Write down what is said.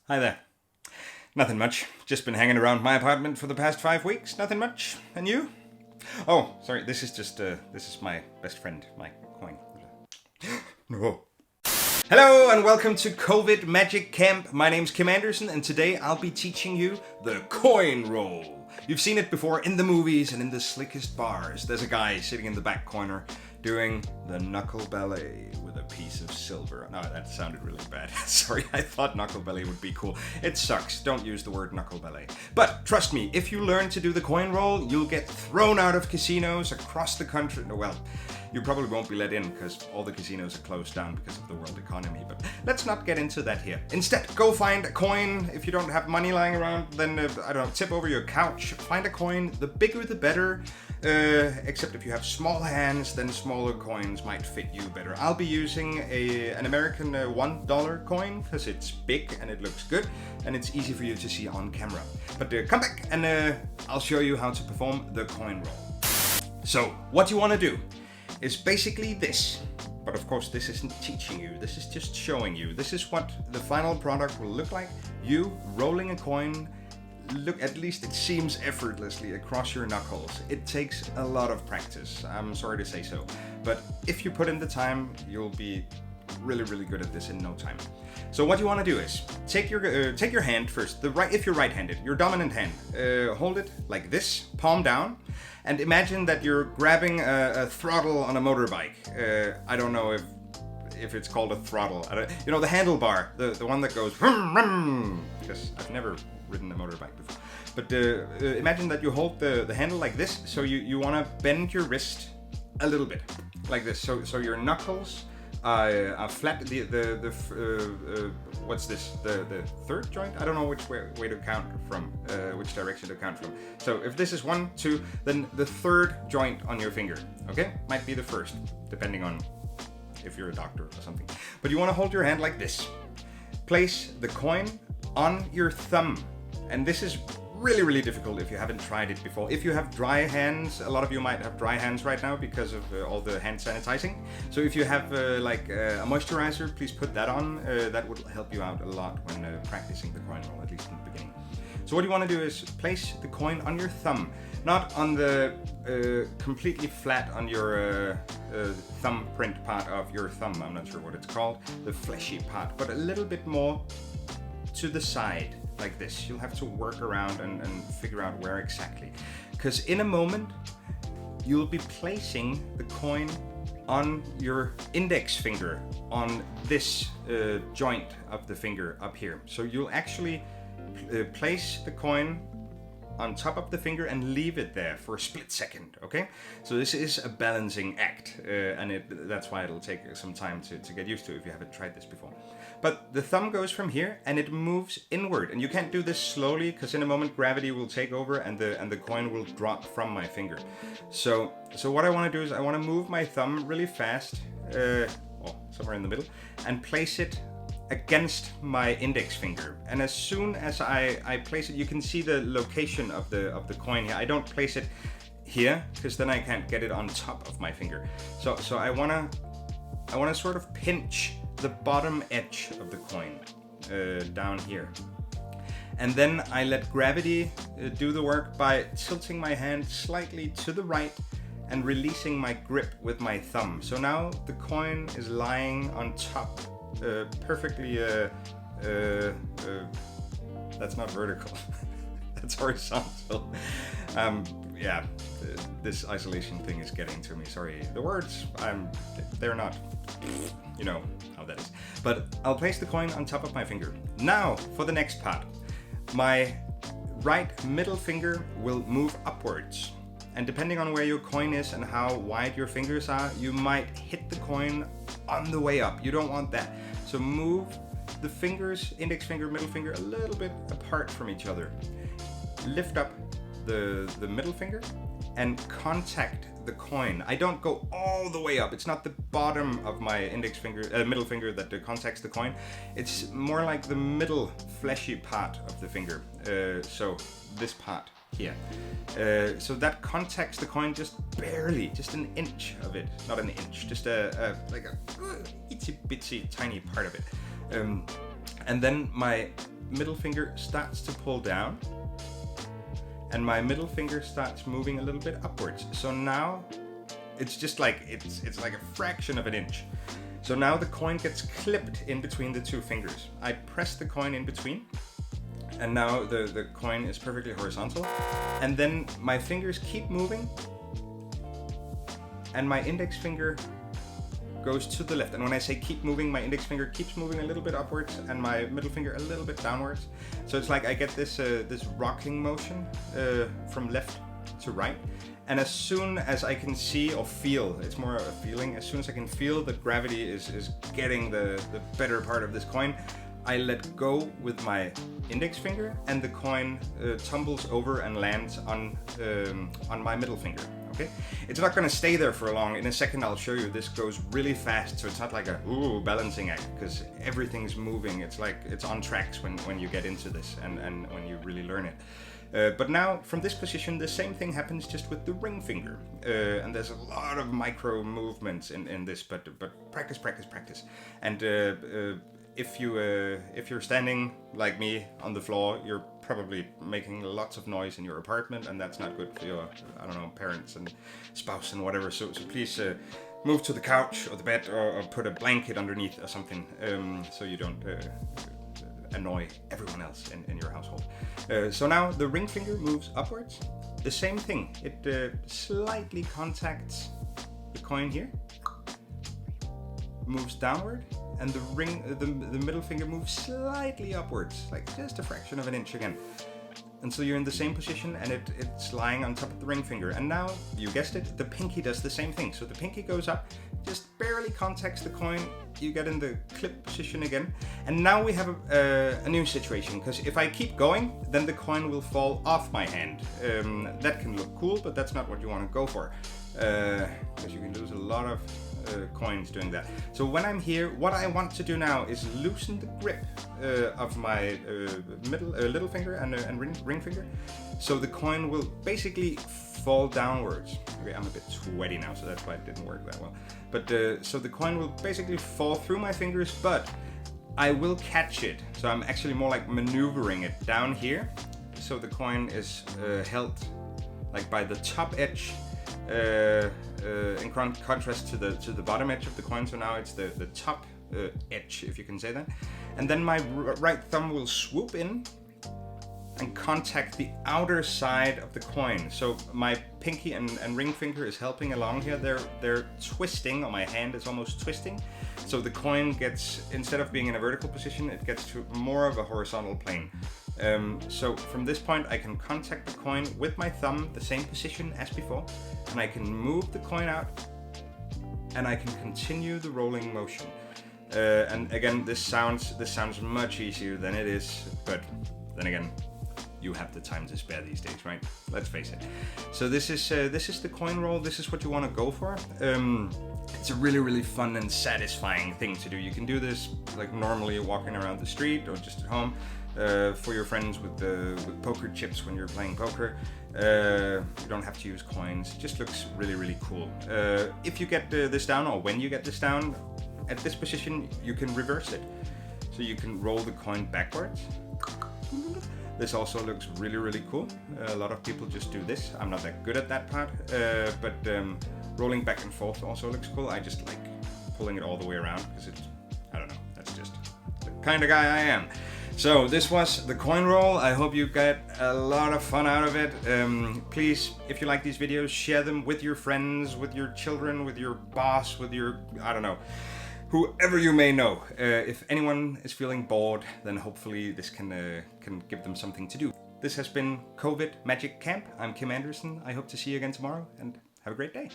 Hi there. Nothing much. Just been hanging around my apartment for the past 5 weeks. Nothing much. And you? Oh, sorry. This is my best friend, my coin. No. Hello and welcome to COVID Magic Camp. My name's Kim Anderson and today I'll be teaching you the coin roll. You've seen it before in the movies and in the slickest bars. There's a guy sitting in the back corner doing the knuckle ballet with a piece of silver. No, that sounded really bad. Sorry, I thought knuckle ballet would be cool. It sucks. Don't use the word knuckle ballet. But trust me, if you learn to do the coin roll, you'll get thrown out of casinos across the country. Well, you probably won't be let in because all the casinos are closed down because of the world economy. But let's not get into that here. Instead, go find a coin. If you don't have money lying around, then, I don't know, tip over your couch. Find a coin. The bigger the better. Except if you have small hands, then smaller coins might fit you better. I'll be using an American $1 coin because it's big and it looks good and it's easy for you to see on camera. But come back and I'll show you how to perform the coin roll. So what you want to do is basically this. But of course this isn't teaching you, this is just showing you. This is what the final product will look like. You rolling a coin. Look, at least it seems effortlessly across your knuckles. It takes a lot of practice, I'm sorry to say so. But if you put in the time, you'll be really good at this in no time. So what you want to do is take your hand first. If you're right-handed, your dominant hand, hold it like this, palm down, and imagine that you're grabbing a throttle on a motorbike. I don't know if it's called a throttle. You know, the handlebar, the one that goes vroom, vroom, because I've never ridden a motorbike before. But imagine that you hold the handle like this, so you want to bend your wrist a little bit, like this. So your knuckles are flat. What's this? The third joint? I don't know which way to count from, which direction to count from. So if this is 1, 2, then the third joint on your finger, okay? Might be the first, depending on if you're a doctor or something. But you want to hold your hand like this. Place the coin on your thumb. And this is really difficult if you haven't tried it before. If you have dry hands, a lot of you might have dry hands right now because of all the hand sanitizing. So if you have a moisturizer, please put that on. That would help you out a lot when practicing the coin roll, at least in the beginning. So what you want to do is place the coin on your thumb, not on the completely flat on your thumbprint part of your thumb. I'm not sure what it's called, the fleshy part, but a little bit more to the side, like this. You'll have to work around and figure out where exactly. Because in a moment, you'll be placing the coin on your index finger, on this joint of the finger up here. So you'll actually place the coin on top of the finger and leave it there for a split second, okay? So this is a balancing act, and that's why it'll take some time to get used to if you haven't tried this before. But the thumb goes from here and it moves inward, and you can't do this slowly because in a moment gravity will take over and the coin will drop from my finger. So what I want to do is I want to move my thumb really fast, somewhere in the middle, and place it against my index finger. And as soon as I place it, you can see the location of the coin here. I don't place it here because then I can't get it on top of my finger. So I wanna sort of pinch the bottom edge of the coin down here. And then I let gravity do the work by tilting my hand slightly to the right and releasing my grip with my thumb. So now the coin is lying on top perfectly, that's not vertical, that's horizontal. This isolation thing is getting to me, sorry. The words, they're not, you know how that is. But I'll place the coin on top of my finger. Now, for the next part, my right middle finger will move upwards. And depending on where your coin is and how wide your fingers are, you might hit the coin on the way up. You don't want that. So move the fingers, index finger, middle finger, a little bit apart from each other. Lift up the middle finger and contact the coin. I don't go all the way up. It's not the bottom of my middle finger that contacts the coin. It's more like the middle fleshy part of the finger. So this part here. So that contacts the coin just barely, just an inch of it. Not an inch, just like a itsy bitsy tiny part of it. And then my middle finger starts to pull down, and my middle finger starts moving a little bit upwards. So now it's just like, it's like a fraction of an inch. So now the coin gets clipped in between the two fingers. I press the coin in between, and now the coin is perfectly horizontal. And then my fingers keep moving, and my index finger goes to the left. And when I say keep moving, my index finger keeps moving a little bit upwards and my middle finger a little bit downwards. So it's like I get this this rocking motion from left to right. And as soon as I can see or feel, it's more a feeling, as soon as I can feel that gravity is getting the better part of this coin, I let go with my index finger, and the coin tumbles over and lands on my middle finger. Okay, it's not going to stay there for long. In a second I'll show you. This goes really fast, so it's not like a balancing act, because everything's moving. It's like it's on tracks when you get into this and when you really learn it. But now from this position the same thing happens, just with the ring finger, and there's a lot of micro movements in this, but practice. And if you're standing like me on the floor, you're probably making lots of noise in your apartment, and that's not good for your, I don't know, parents and spouse and whatever. So please move to the couch or the bed, or put a blanket underneath or something, so you don't annoy everyone else in your household. So now the ring finger moves upwards. The same thing. It slightly contacts the coin here, moves downward, and the middle finger moves slightly upwards, like just a fraction of an inch again. And so you're in the same position, and it's lying on top of the ring finger. And now, you guessed it, the pinky does the same thing. So the pinky goes up, just barely contacts the coin, you get in the clip position again. And now we have a new situation, because if I keep going, then the coin will fall off my hand. That can look cool, but that's not what you want to go for, because you can lose a lot of coins doing that. So when I'm here, what I want to do now is loosen the grip of my little finger and ring finger, so the coin will basically fall downwards. Okay, I'm a bit sweaty now, so that's why it didn't work that well. But so the coin will basically fall through my fingers, but I will catch it. So I'm actually more like maneuvering it down here, so the coin is held like by the top edge, in contrast to the bottom edge of the coin. So now it's the top edge, if you can say that. And then my right thumb will swoop in and contact the outer side of the coin. So my pinky and ring finger is helping along here. They're twisting, or my hand is almost twisting. So the coin gets, instead of being in a vertical position, it gets to more of a horizontal plane. So from this point I can contact the coin with my thumb, the same position as before, and I can move the coin out, and I can continue the rolling motion. And again, this sounds much easier than it is, but then again, you have the time to spare these days, right? Let's face it. So this is the coin roll. This is what you want to go for. It's a really fun and satisfying thing to do. You can do this like normally walking around the street or just at home. For your friends with poker chips when you're playing poker. You don't have to use coins. It just looks really cool. If you get this down, or when you get this down, at this position you can reverse it. So you can roll the coin backwards. This also looks really cool. A lot of people just do this. I'm not that good at that part, but rolling back and forth also looks cool. I just like pulling it all the way around, because I don't know, that's just the kind of guy I am. So this was the coin roll. I hope you get a lot of fun out of it. Please, if you like these videos, share them with your friends, with your children, with your boss, with your, I don't know, whoever you may know. If anyone is feeling bored, then hopefully this can give them something to do. This has been COVID Magic Camp. I'm Kim Anderson. I hope to see you again tomorrow, and have a great day.